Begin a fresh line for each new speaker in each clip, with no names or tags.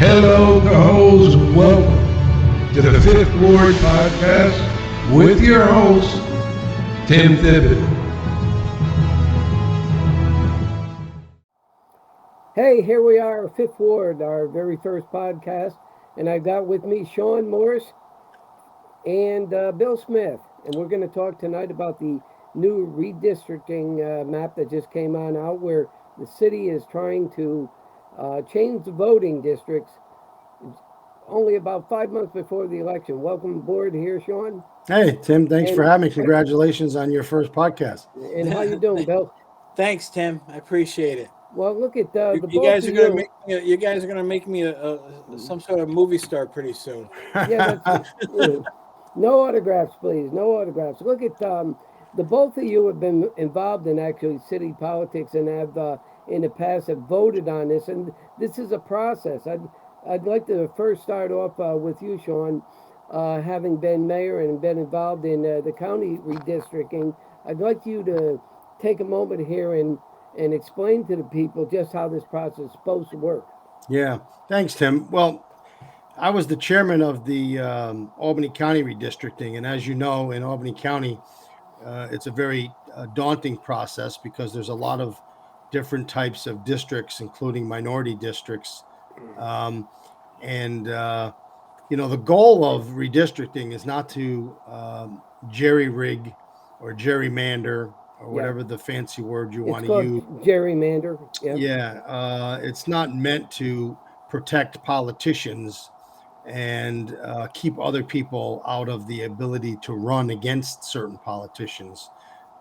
Hello, Cohoes, and welcome to the Fifth Ward Podcast with your host, Tim Thibbett.
Hey, here we are, Fifth Ward, our very first podcast, and I've got with me Sean Morris and Bill Smith, and we're going to talk tonight about the new redistricting map that just came on out, where the city is trying to change the voting districts only about 5 months before the election. Welcome aboard here, Sean.
Hey, Tim, thanks for having me. Congratulations on your first podcast.
And how you doing, Bill?
Thanks, Tim. I appreciate it.
Well, look at the
you guys are going to make me. You guys are going to make me some sort of movie star pretty soon.
Yeah, no autographs, please. No autographs. Look at the both of you have been involved in actually city politics and have in the past have voted on this, and this is a process. I'd like to first start off with you, Sean, having been mayor and been involved in the county redistricting. I'd like you to take a moment here and explain to the people just how this process is supposed to work.
Yeah, thanks, Tim. Well, I was the chairman of the Albany County redistricting, and as you know, in Albany County, it's a very daunting process because there's a lot of different types of districts, including minority districts. The goal of redistricting is not to jerry-rig or gerrymander or whatever the fancy word you want to use.
Gerrymander.
It's not meant to protect politicians and keep other people out of the ability to run against certain politicians.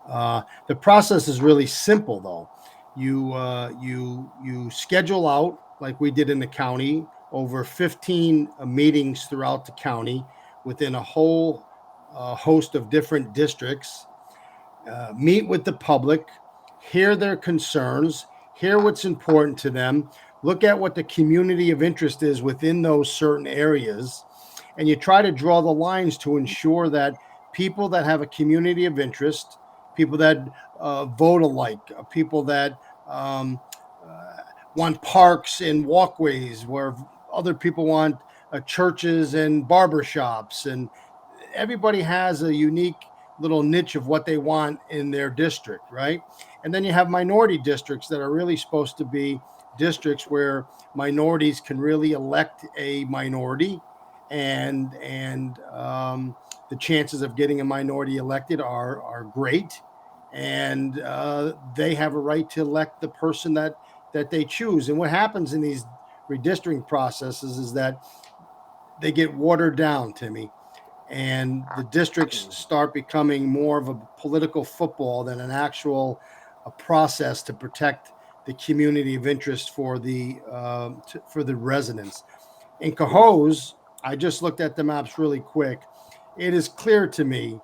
The process is really simple, though. You schedule out, like we did in the county, over 15 meetings throughout the county within a whole host of different districts. Meet with the public, hear their concerns, hear what's important to them, look at what the community of interest is within those certain areas, and you try to draw the lines to ensure that people that have a community of interest, people that vote alike, people that want parks and walkways where other people want churches and barbershops, and everybody has a unique little niche of what they want in their district, right? And then you have minority districts that are really supposed to be districts where minorities can really elect a minority, and the chances of getting a minority elected are great, and they have a right to elect the person that they choose. And what happens in these redistricting processes is that they get watered down, Timmy, and the districts start becoming more of a political football than an actual process to protect the community of interest for the residents. In Cohoes, I just looked at the maps really quick. It is clear to me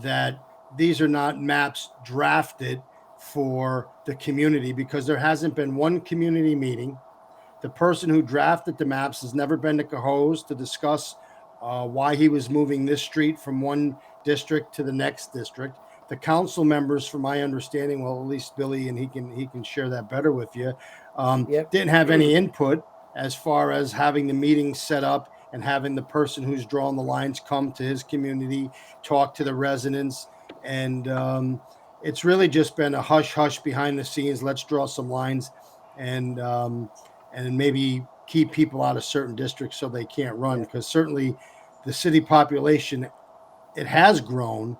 that these are not maps drafted for the community because there hasn't been one community meeting. The person who drafted the maps has never been to Cohoes to discuss why he was moving this street from one district to the next district. The council members, from my understanding, well, at least Billy, and he can share that better with you, didn't have any input as far as having the meetings set up and having the person who's drawn the lines come to his community, talk to the residents. And it's really just been a hush-hush behind the scenes. Let's draw some lines and maybe keep people out of certain districts so they can't run, because certainly the city population, it has grown,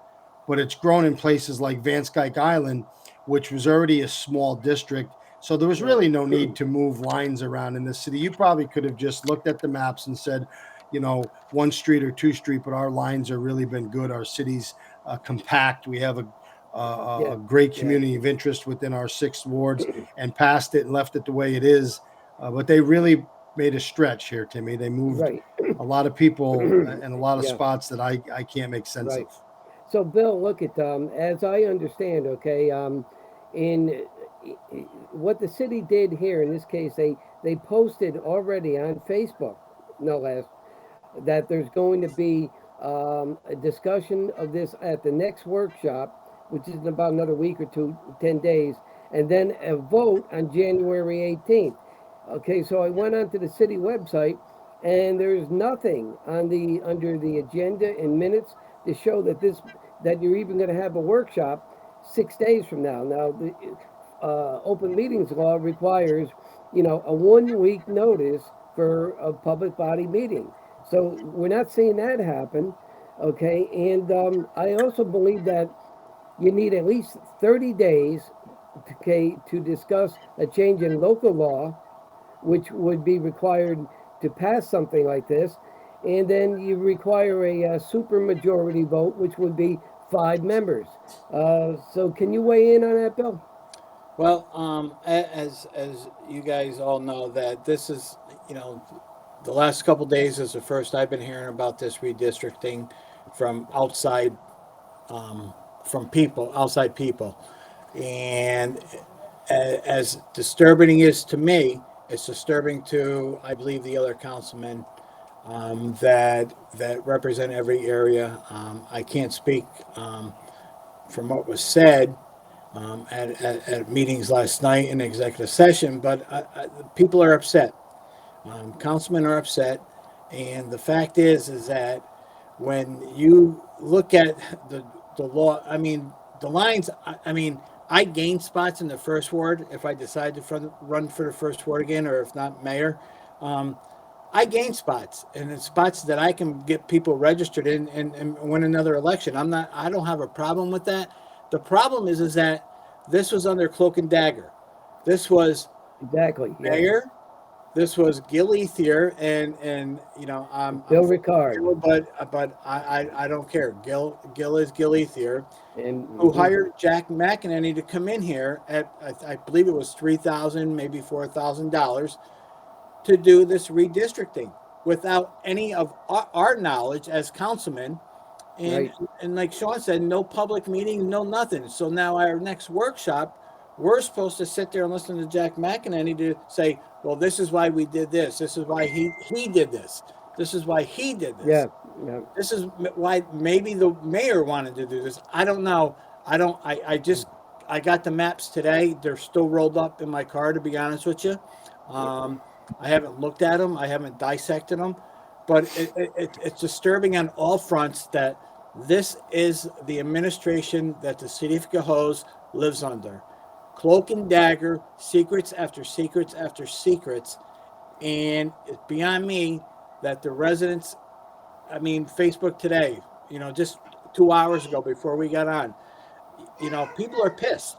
but it's grown in places like Van Skyke Island, which was already a small district. So there was really no need to move lines around in the city. You probably could have just looked at the maps and said, one street or two street, but our lines have really been good. Our city's compact. We have a great community of interest within our 6 wards, and passed it and left it the way it is. But they really made a stretch here, Timmy. They moved a lot of people in a lot of spots that I can't make sense of.
So, Bill, look at as I understand, in what the city did here in this case, they posted already on Facebook, no less, that there's going to be a discussion of this at the next workshop, which is in about another week or 10 days, and then a vote on January 18th. Okay, so I went onto the city website, and there's nothing on the under the agenda and minutes to show that you're even going to have a workshop 6 days from now. Now, the open meetings law requires, a 1 week notice for a public body meeting. So we're not seeing that happen. Okay, and I also believe that you need at least 30 days, okay, to discuss a change in local law, which would be required to pass something like this. And then you require a supermajority vote, which would be 5 members. So can you weigh in on that, Bill?
Well, as you guys all know, that this is, the last couple days is the first I've been hearing about this redistricting from outside, from people, outside people, and as disturbing is to me, it's disturbing to, I believe, the other councilmen, that represent every area. I can't speak, from what was said, at meetings last night in executive session, but people are upset. Councilmen are upset, and the fact is that when you look at the law, I mean, the lines. I mean, I gain spots in the first ward if I decide to run for the first ward again, or if not mayor. Um, I gain spots, and it's spots that I can get people registered in and win another election. I don't have a problem with that. The problem is that this was under cloak and dagger. This was
Exactly. Yes.
mayor. This was Gil Ethier, and I'm
Bill
for
Ricard.
Gil, but I don't care. Gil is Gil Ethier,
And
who hired Jack McEnany to come in here at I believe it was $3,000, maybe $4,000, to do this redistricting without any of our knowledge as councilmen. And
right.
and like Sean said, no public meeting, no nothing. So now our next workshop, we're supposed to sit there and listen to Jack McEnany to say, well, this is why we did this. This is why he did this. This is why he did this.
Yeah. Yeah.
This is why maybe the mayor wanted to do this. I don't know. I got the maps today. They're still rolled up in my car, to be honest with you. I haven't looked at them. I haven't dissected them, but it's disturbing on all fronts that this is the administration that the city of Cohoes lives under. Cloak and dagger, secrets after secrets after secrets, and it's beyond me that the residents. I mean, Facebook today. Just 2 hours ago before we got on. People are pissed.